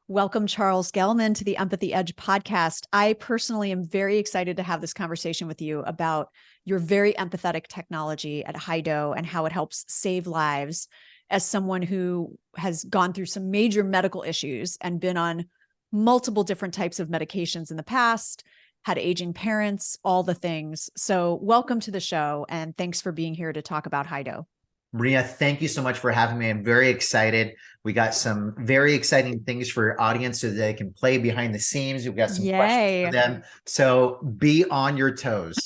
Welcome, Charles Gellman, to the Empathy Edge podcast. I personally am very excited to have this conversation with you about your very empathetic technology at HiDO and how it helps save lives. As someone who has gone through some major medical issues and been on multiple different types of medications in the past, had aging parents, all the things. So welcome to the show, and thanks for being here to talk about HiDO. Maria, thank you so much for having me. I'm very excited. We got some very exciting things for your audience so that they can play behind the scenes. We've got some questions for Yay. them. So be on your toes.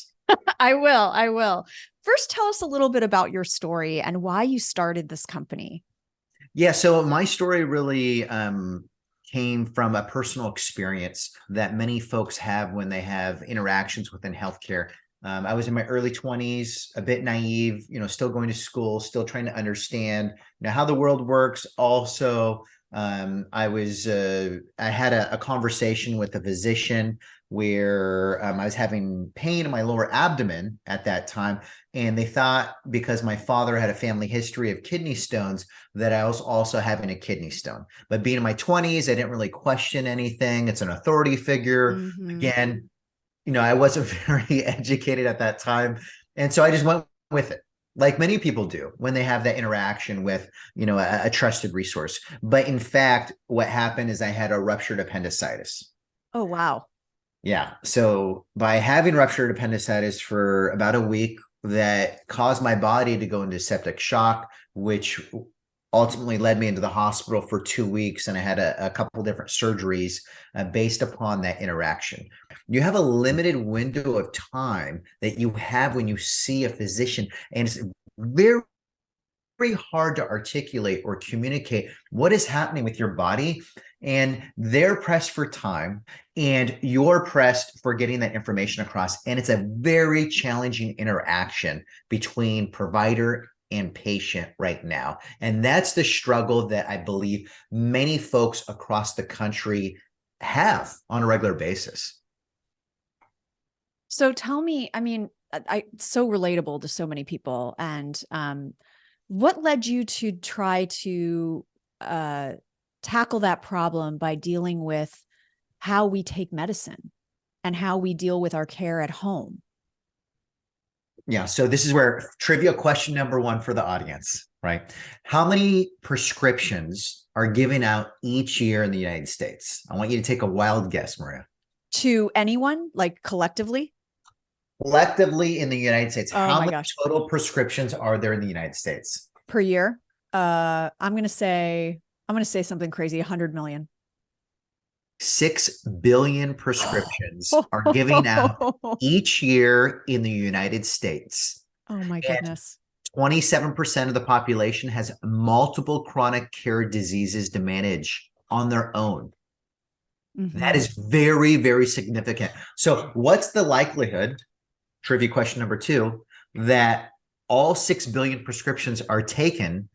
I will. First, tell us a little bit about your story and why you started this company. Yeah, so my story really came from a personal experience that many folks have when they have interactions within healthcare. I was in my early 20s, a bit naive, still going to school, still trying to understand, how the world works. Also, I had a conversation with a physician where I was having pain in my lower abdomen at that time. And they thought because my father had a family history of kidney stones, that I was also having a kidney stone. But being in my 20s, I didn't really question anything. It's an authority figure. Again, I wasn't very educated at that time. And so I just went with it, like many people do when they have that interaction with, a trusted resource. But in fact, what happened is I had a ruptured appendicitis. Oh, wow. Yeah. So by having ruptured appendicitis for about a week, that caused my body to go into septic shock, which ultimately led me into the hospital for 2 weeks. And I had a couple different surgeries based upon that interaction. You have a limited window of time that you have when you see a physician, and it's very hard to articulate or communicate what is happening with your body. And they're pressed for time and you're pressed for getting that information across. And it's a very challenging interaction between provider and patient right now. And that's the struggle that I believe many folks across the country have on a regular basis. So tell me, it's so relatable to so many people. And what led you to try to tackle that problem by dealing with how we take medicine and how we deal with our care at home? Yeah, so this is where trivia question number one for the audience, right? How many prescriptions are given out each year in the United States? I want you to take a wild guess, Maria. To anyone, like collectively? Collectively in the United States, Oh how my many gosh. total prescriptions are there in the United States? Per year? I'm going to say something crazy, 100 million. 6 billion prescriptions are given out each year in the United States. Oh my And goodness. 27% of the population has multiple chronic care diseases to manage on their own. That is very, very significant. So what's the likelihood, trivia question number two, that all 6 billion prescriptions are taken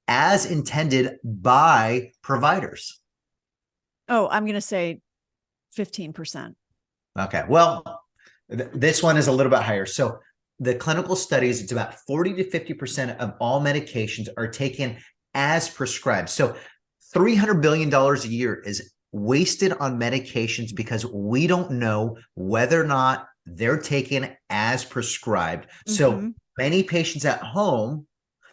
as intended by providers? Oh, I'm going to say 15%. Okay. Well, this one is a little bit higher. So the clinical studies, it's about 40 to 50% of all medications are taken as prescribed. So $300 billion a year is wasted on medications because we don't know whether or not they're taken as prescribed. So many patients at home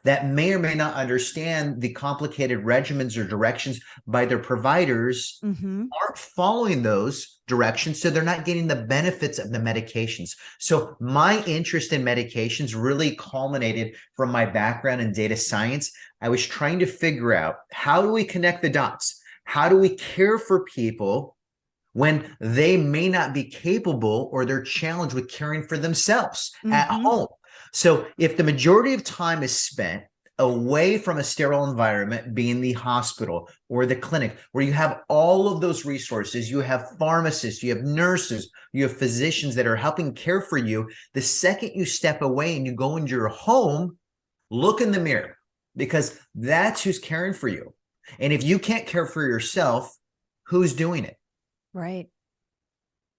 that may or may not understand the complicated regimens or directions by their providers aren't following those directions. So they're not getting the benefits of the medications. So my interest in medications really culminated from my background in data science. I was trying to figure out, how do we connect the dots? How do we care for people when they may not be capable or they're challenged with caring for themselves at home? So if the majority of time is spent away from a sterile environment, being the hospital or the clinic, where you have all of those resources, you have pharmacists, you have nurses, you have physicians that are helping care for you. The second you step away and you go into your home, look in the mirror, because that's who's caring for you. And if you can't care for yourself, who's doing it? Right.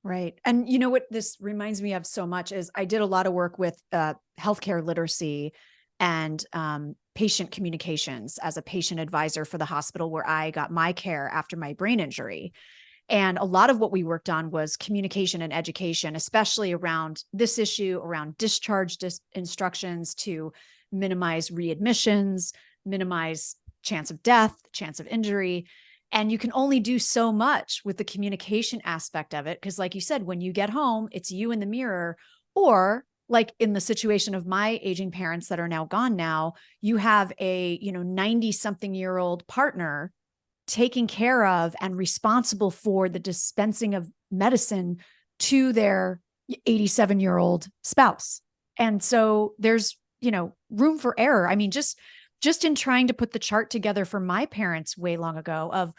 Right. And you know what this reminds me of so much is I did a lot of work with healthcare literacy and patient communications as a patient advisor for the hospital where I got my care after my brain injury. And a lot of what we worked on was communication and education, especially around this issue, around discharge instructions to minimize readmissions, minimize chance of death, chance of injury. And you can only do so much with the communication aspect of it. Because like you said, when you get home, it's you in the mirror, or like in the situation of my aging parents that are now gone now, you have a, 90 something year old partner taking care of and responsible for the dispensing of medicine to their 87-year-old spouse. And so there's, room for error. I mean, just in trying to put the chart together for my parents way long ago of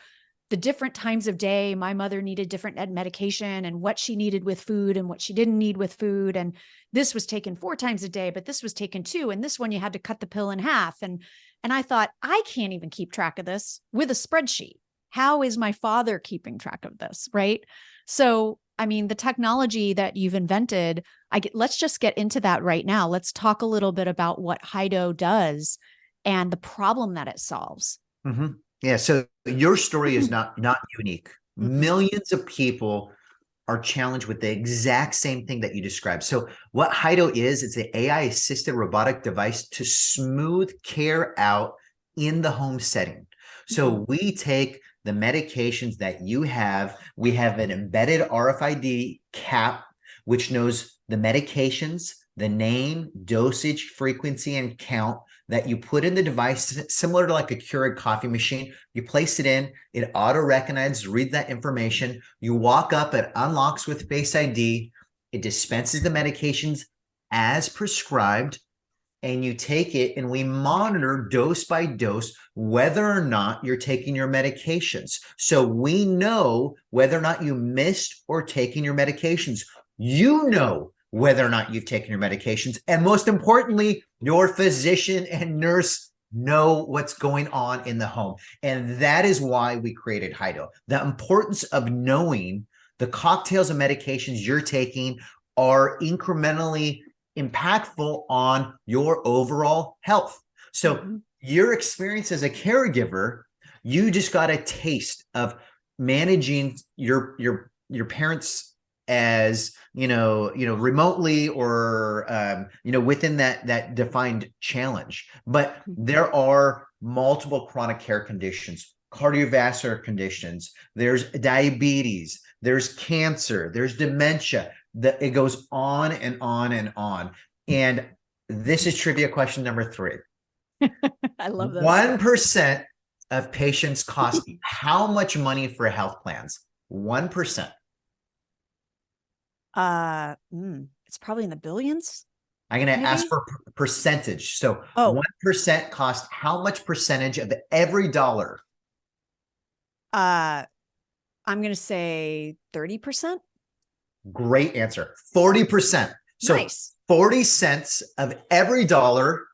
the different times of day, my mother needed different medication and what she needed with food and what she didn't need with food. And this was taken 4 times a day, but this was taken 2. And this one, you had to cut the pill in half. And I thought, I can't even keep track of this with a spreadsheet. How is my father keeping track of this? Right. So, I mean, the technology that you've invented, let's just get into that right now. Let's talk a little bit about what HiDO does and the problem that it solves. Mm-hmm. Yeah. So your story is not unique. Mm-hmm. Millions of people are challenged with the exact same thing that you described. So what HiDO is, it's an AI-assisted robotic device to smooth care out in the home setting. So we take the medications that you have, we have an embedded RFID cap, which knows the medications, the name, dosage, frequency, and count that you put in the device, similar to like a Keurig coffee machine. You place it in, it auto-recognizes, reads that information. You walk up, it unlocks with Face ID. It dispenses the medications as prescribed, and you take it, and we monitor dose by dose whether or not you're taking your medications. So we know whether or not you missed or taking your medications. You know whether or not you've taken your medications. And most importantly, your physician and nurse know what's going on in the home. And that is why we created HiDO. The importance of knowing the cocktails of medications you're taking are incrementally impactful on your overall health. So your experience as a caregiver, you just got a taste of managing your parents as remotely or within that defined challenge. But there are multiple chronic care conditions, cardiovascular conditions, there's diabetes, there's cancer, there's dementia, that it goes on and on and on. And this is trivia question number 3. I love this. 1% of patients cost how much money for health plans? 1%. It's probably in the billions. I'm going to ask for percentage. So 1% cost how much percentage of every dollar? I'm going to say 30%. Great answer. 40%. So nice. 40 cents of every dollar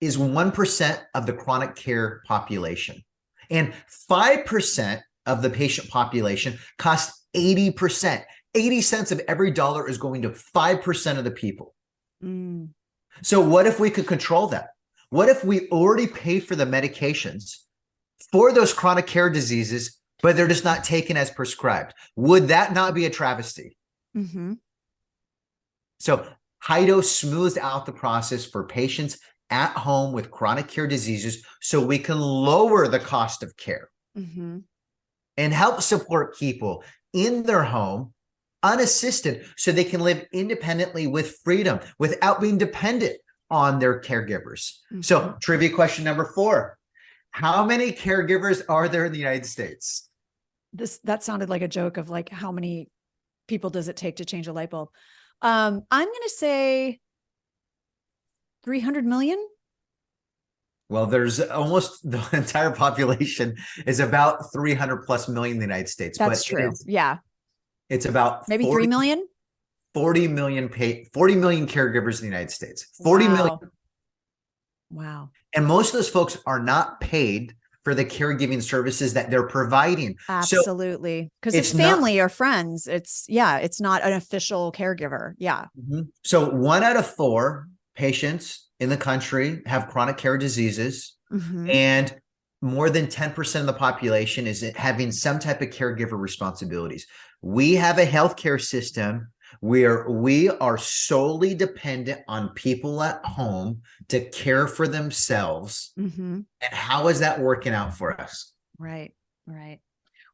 is 1% of the chronic care population. And 5% of the patient population costs 80%. 80 cents of every dollar is going to 5% of the people. So what if we could control that? What if we already pay for the medications for those chronic care diseases, but they're just not taken as prescribed? Would that not be a travesty? So HiDO smooths out the process for patients at home with chronic care diseases so we can lower the cost of care and help support people in their home unassisted so they can live independently with freedom without being dependent on their caregivers. So trivia question number 4. How many caregivers are there in the United States? That sounded like a joke of like, how many people does it take to change a light bulb? I'm going to say 300 million. Well, there's almost the entire population is about 300 plus million in the United States. That's true. Yeah. It's about maybe 3 million. 40 million caregivers in the United States. 40 million. Wow. And most of those folks are not paid for the caregiving services that they're providing. Absolutely. Because it's family or friends. It's not an official caregiver. Yeah. So 1 out of 4 patients in the country have chronic care diseases, Mm-hmm. and more than 10% of the population is having some type of caregiver responsibilities. We have a healthcare system where we are solely dependent on people at home to care for themselves. Mm-hmm. And how is that working out for us? Right. Right.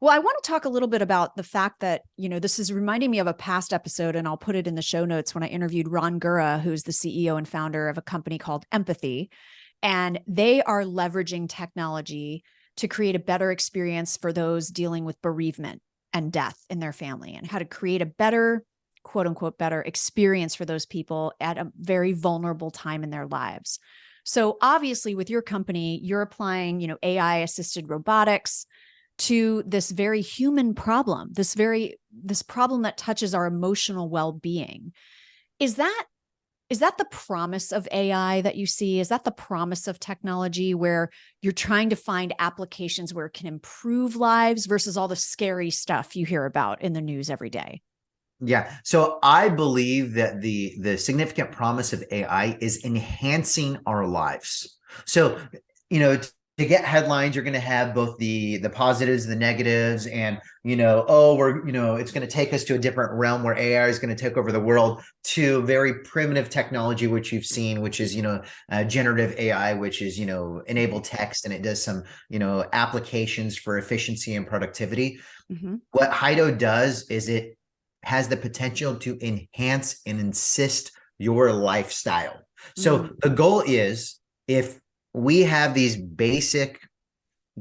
Well, I want to talk a little bit about the fact that, this is reminding me of a past episode, and I'll put it in the show notes, when I interviewed Ron Gura, who's the CEO and founder of a company called Empathy. And they are leveraging technology to create a better experience for those dealing with bereavement and death in their family, and how to create a better, quote unquote, better experience for those people at a very vulnerable time in their lives. So obviously with your company, you're applying, AI assisted robotics to this very human problem, this problem that touches our emotional well-being. Is that the promise of AI that you see? Is that the promise of technology, where you're trying to find applications where it can improve lives versus all the scary stuff you hear about in the news every day? Yeah. So I believe that the significant promise of AI is enhancing our lives. So, to get headlines, you're going to have both the positives, the negatives, and it's going to take us to a different realm where AI is going to take over the world, to very primitive technology, which you've seen, which is generative AI, which is enable text, and it does some applications for efficiency and productivity. Mm-hmm. What HiDO does is it has the potential to enhance and insist your lifestyle. So the goal is, if we have these basic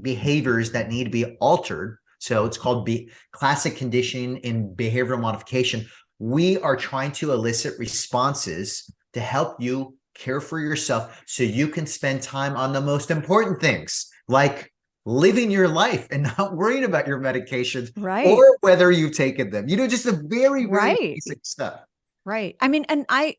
behaviors that need to be altered, so it's called classic conditioning and behavioral modification, we are trying to elicit responses to help you care for yourself so you can spend time on the most important things, like living your life and not worrying about your medications, Right. or whether you've taken them. Just a very, very basic stuff. Right. I mean, and I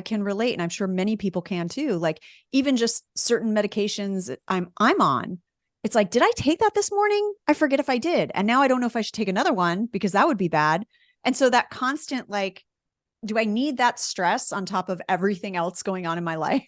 can relate, and I'm sure many people can too. Like, even just certain medications I'm on, it's like, did I take that this morning? I forget if I did. And now I don't know if I should take another one, because that would be bad. And so that constant, like, do I need that stress on top of everything else going on in my life?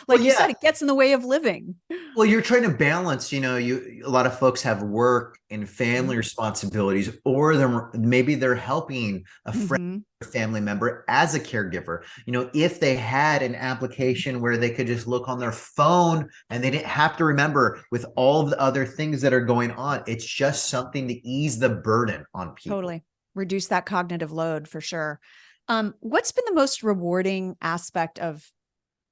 Like you said, it gets in the way of living. Well, you're trying to balance, a lot of folks have work and family responsibilities, or maybe they're helping a friend Mm-hmm. or family member as a caregiver. If they had an application where they could just look on their phone and they didn't have to remember with all of the other things that are going on, it's just something to ease the burden on people. Totally. Reduce that cognitive load, for sure. What's been the most rewarding aspect of,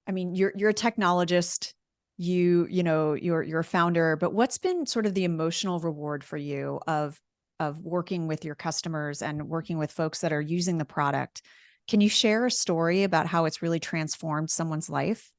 I mean, you're a technologist, you're a founder, but what's been sort of the emotional reward for you of working with your customers and working with folks that are using the product? Can you share a story about how it's really transformed someone's life?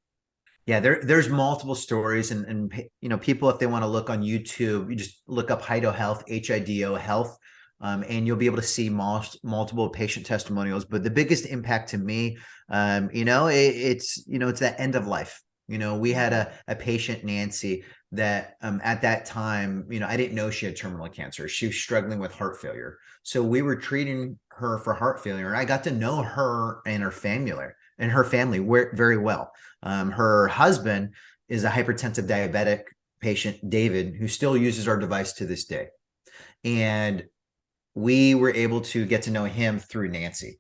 Yeah, there's multiple stories, and people, if they want to look on YouTube, you just look up HiDO Health, HIDO Health, and you'll be able to see multiple patient testimonials. But the biggest impact to me, it's that end of life. We had a patient, Nancy, that at that time, I didn't know she had terminal cancer. She was struggling with heart failure. So we were treating her for heart failure, and I got to know her and her family very well. Her husband is a hypertensive diabetic patient, David, who still uses our device to this day. And we were able to get to know him through Nancy.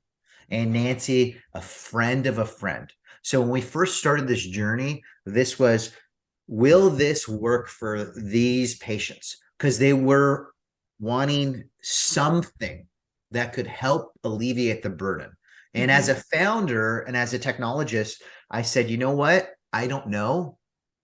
And Nancy, a friend of a friend. So when we first started this journey, this was, will this work for these patients? Because they were wanting something that could help alleviate the burden. And as a founder and as a technologist, I said, you know what? I don't know,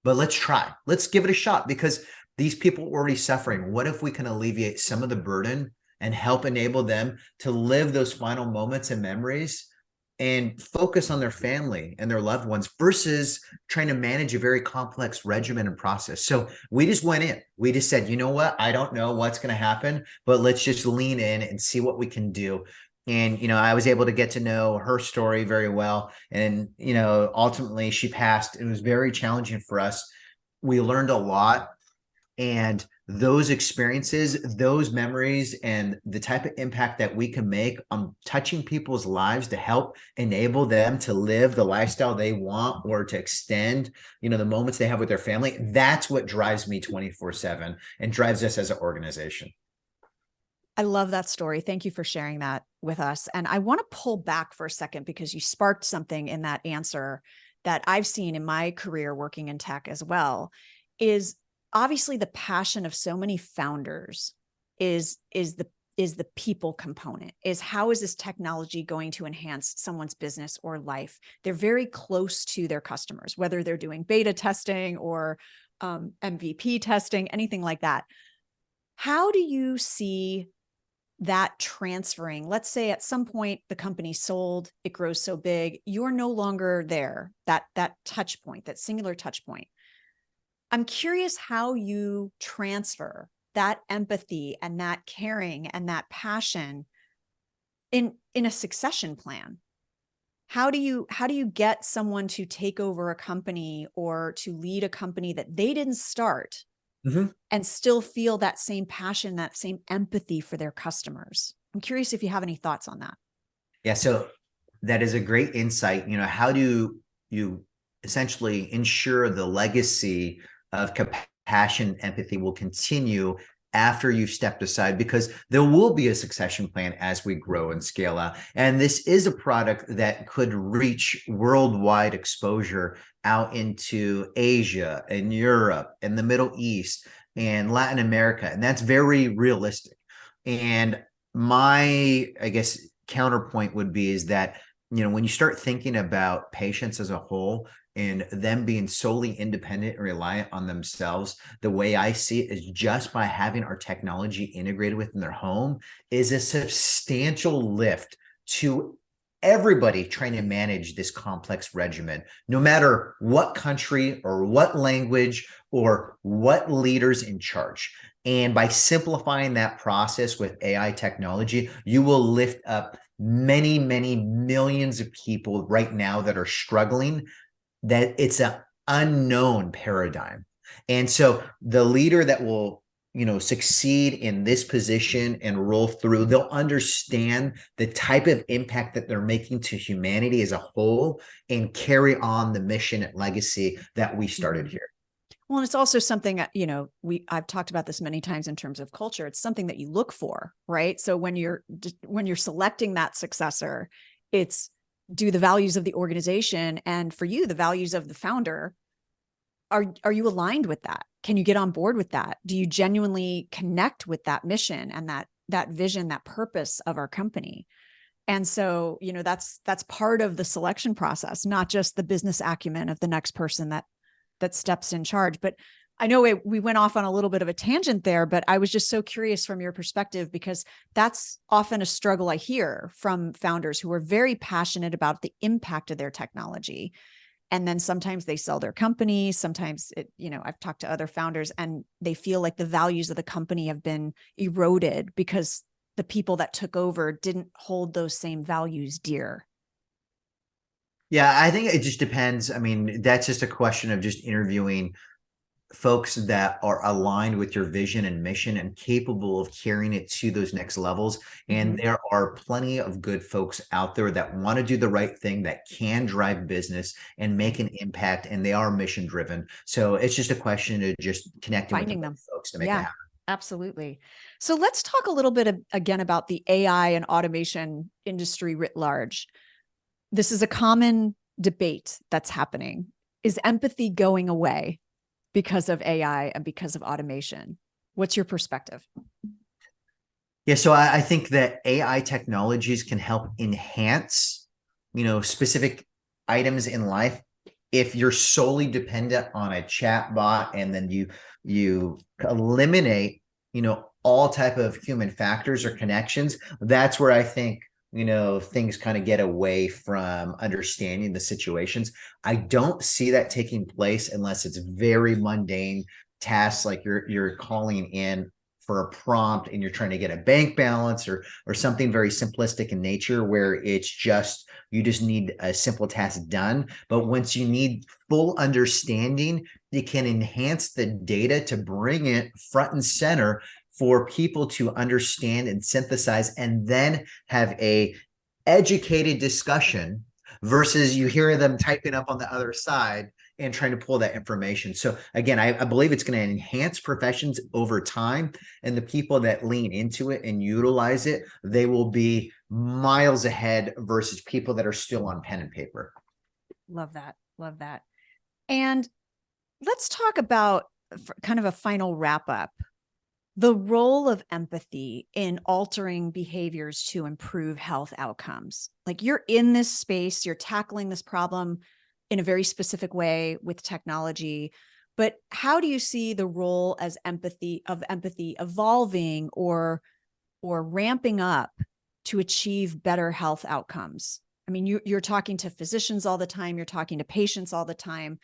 but let's try. Let's give it a shot, because these people are already suffering. What if we can alleviate some of the burden and help enable them to live those final moments and memories and focus on their family and their loved ones, versus trying to manage a very complex regimen and process? So we just went in. We just said, you know what? I don't know what's going to happen, but let's just lean in and see what we can do. And, I was able to get to know her story very well. And, ultimately she passed. It was very challenging for us. We learned a lot. And those experiences, those memories, and the type of impact that we can make on touching people's lives to help enable them to live the lifestyle they want or to extend, the moments they have with their family, that's what drives me 24/7 and drives us as an organization. I love that story. Thank you for sharing that with us. And I want to pull back for a second because you sparked something in that answer that I've seen in my career working in tech as well, is obviously the passion of so many founders is the people component, is how is this technology going to enhance someone's business or life? They're very close to their customers, whether they're doing beta testing or MVP testing, anything like that. How do you see that transferring? Let's say at some point the company sold, it grows so big, you're no longer there, that touch point, that singular touch point. I'm curious how you transfer that empathy and that caring and that passion in a succession plan. How do you get someone to take over a company or to lead a company that they didn't start, and still feel that same passion, that same empathy for their customers? I'm curious if you have any thoughts on that. Yeah, so that is a great insight. How do you essentially ensure the legacy of compassion, empathy will continue after you've stepped aside? Because there will be a succession plan as we grow and scale out. And this is a product that could reach worldwide exposure out into Asia and Europe and the Middle East and Latin America. And that's very realistic. And my, I guess, counterpoint would be is that, when you start thinking about patients as a whole and them being solely independent and reliant on themselves, the way I see it is just by having our technology integrated within their home is a substantial lift to everybody trying to manage this complex regimen, no matter what country or what language or what leaders in charge. And by simplifying that process with AI technology, you will lift up many, many millions of people right now that are struggling, that it's an unknown paradigm. And so the leader that will, succeed in this position and roll through, they'll understand the type of impact that they're making to humanity as a whole and carry on the mission and legacy that we started here. Well, and it's also something, I've talked about this many times in terms of culture. It's something that you look for, right? So when you're selecting that successor, it's, do the values of the organization, and for you, the values of the founder, are you aligned with that? Can you get on board with that? Do you genuinely connect with that mission and that vision, that purpose of our company? And so, that's part of the selection process, not just the business acumen of the next person that steps in charge. But I know we went off on a little bit of a tangent there, but I was just so curious from your perspective, because that's often a struggle I hear from founders who are very passionate about the impact of their technology. And then sometimes they sell their company. Sometimes I've talked to other founders and they feel like the values of the company have been eroded because the people that took over didn't hold those same values dear. Yeah, I think it just depends. I mean, that's just a question of just interviewing folks that are aligned with your vision and mission and capable of carrying it to those next levels. And there are plenty of good folks out there that want to do the right thing, that can drive business and make an impact, and they are mission driven. So it's just a question of just connecting Finding with them. folks to make it happen. Absolutely. So let's talk a little bit again about the AI and automation industry writ large. This is a common debate that's happening. Is empathy going away because of AI and because of automation? What's your perspective? Yeah, so I think that AI technologies can help enhance, specific items in life. If you're solely dependent on a chat bot and then you eliminate, all type of human factors or connections, that's where I think, things kind of get away from understanding the situations. I don't see that taking place unless it's very mundane tasks, like you're calling in for a prompt and you're trying to get a bank balance or something very simplistic in nature where it's just you just need a simple task done. But once you need full understanding, you can enhance the data to bring it front and center for people to understand and synthesize, and then have a educated discussion versus you hear them typing up on the other side and trying to pull that information. So again, I believe it's going to enhance professions over time, and the people that lean into it and utilize it, they will be miles ahead versus people that are still on pen and paper. Love that. Love that. And let's talk about kind of a final wrap up, the role of empathy in altering behaviors to improve health outcomes. Like, you're in this space, you're tackling this problem in a very specific way with technology, but how do you see the role as empathy evolving or ramping up to achieve better health outcomes? I mean, you're talking to physicians all the time, you're talking to patients all the time.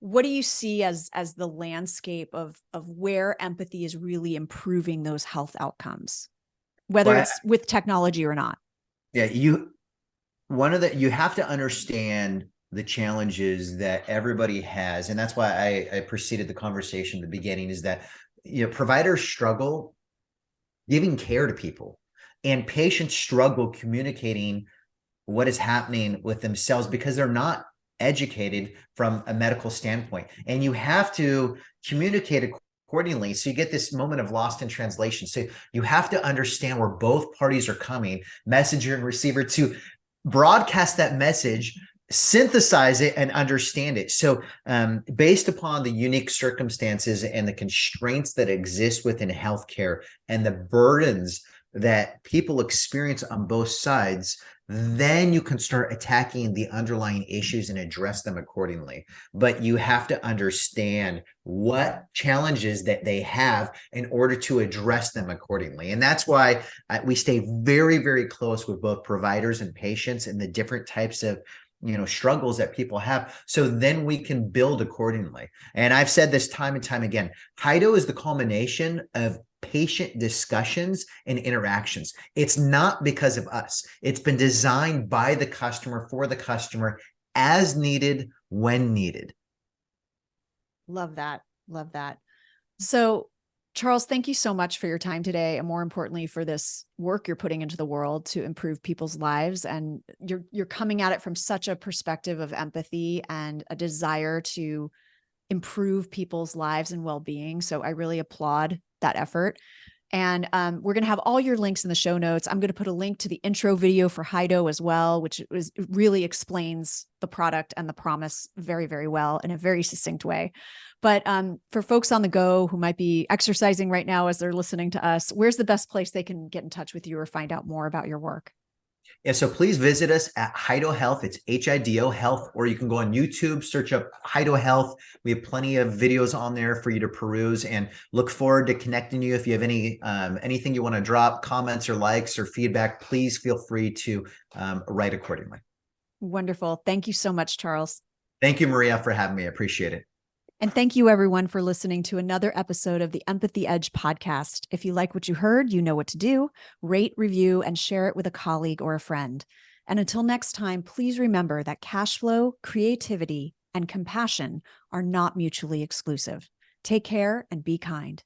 What do you see as the landscape of where empathy is really improving those health outcomes, whether it's with technology or not? Yeah, you have to understand the challenges that everybody has, and that's why I preceded the conversation at the beginning, is that providers struggle giving care to people, and patients struggle communicating what is happening with themselves because they're not educated from a medical standpoint, and you have to communicate accordingly. So you get this moment of lost in translation. So you have to understand where both parties are coming, messenger and receiver, to broadcast that message, synthesize it, and understand it. So based upon the unique circumstances and the constraints that exist within healthcare and the burdens that people experience on both sides, then you can start attacking the underlying issues and address them accordingly. But you have to understand what challenges that they have in order to address them accordingly. And that's why we stay very, very close with both providers and patients and the different types of struggles that people have. So then we can build accordingly. And I've said this time and time again, HiDO is the culmination of patient discussions and interactions. It's not because of us. It's been designed by the customer for the customer, as needed, when needed. Love that. Love that. So, Charles, thank you so much for your time today, and more importantly, for this work you're putting into the world to improve people's lives. And you're coming at it from such a perspective of empathy and a desire to improve people's lives and well-being. So I really applaud that effort. And we're going to have all your links in the show notes. I'm going to put a link to the intro video for HiDO as well, which really explains the product and the promise very, very well in a very succinct way. But for folks on the go who might be exercising right now as they're listening to us, where's the best place they can get in touch with you or find out more about your work? Yeah, so please visit us at HiDO Health. It's HiDO Health, or you can go on YouTube, search up HiDO Health. We have plenty of videos on there for you to peruse, and look forward to connecting you. If you have anything you want to drop, comments or likes or feedback, please feel free to write accordingly. Wonderful. Thank you so much, Charles. Thank you, Maria, for having me. I appreciate it. And thank you, everyone, for listening to another episode of the Empathy Edge podcast. If you like what you heard, you know what to do. Rate, review, and share it with a colleague or a friend. And until next time, please remember that cash flow, creativity, and compassion are not mutually exclusive. Take care and be kind.